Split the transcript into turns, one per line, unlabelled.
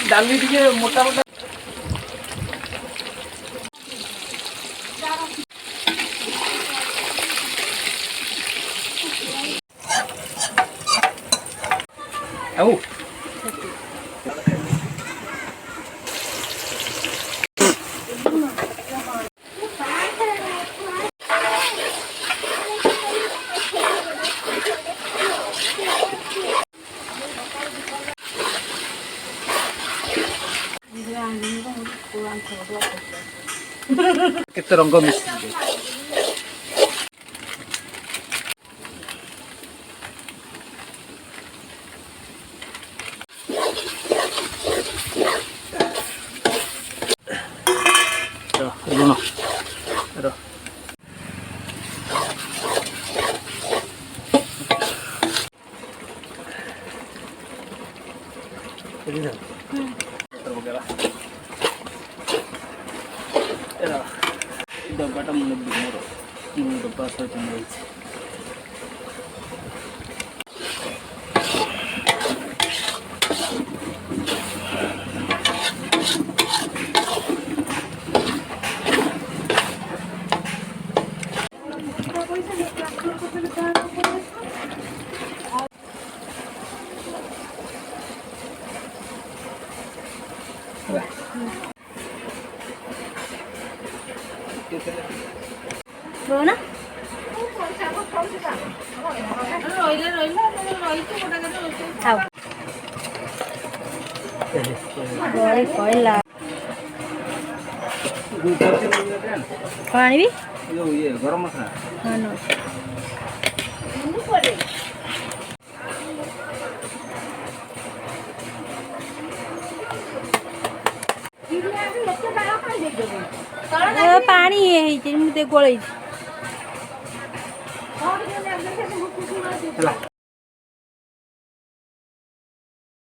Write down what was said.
डाली टिके मोटा मोटा au କେତେ ରଙ୍ଗ ମିଶିଛି ଲୁଣ डब्बाटा मन मोर डब्बा सहित रही
ना आनी
गरम मसला
पानी ये मुझे गोल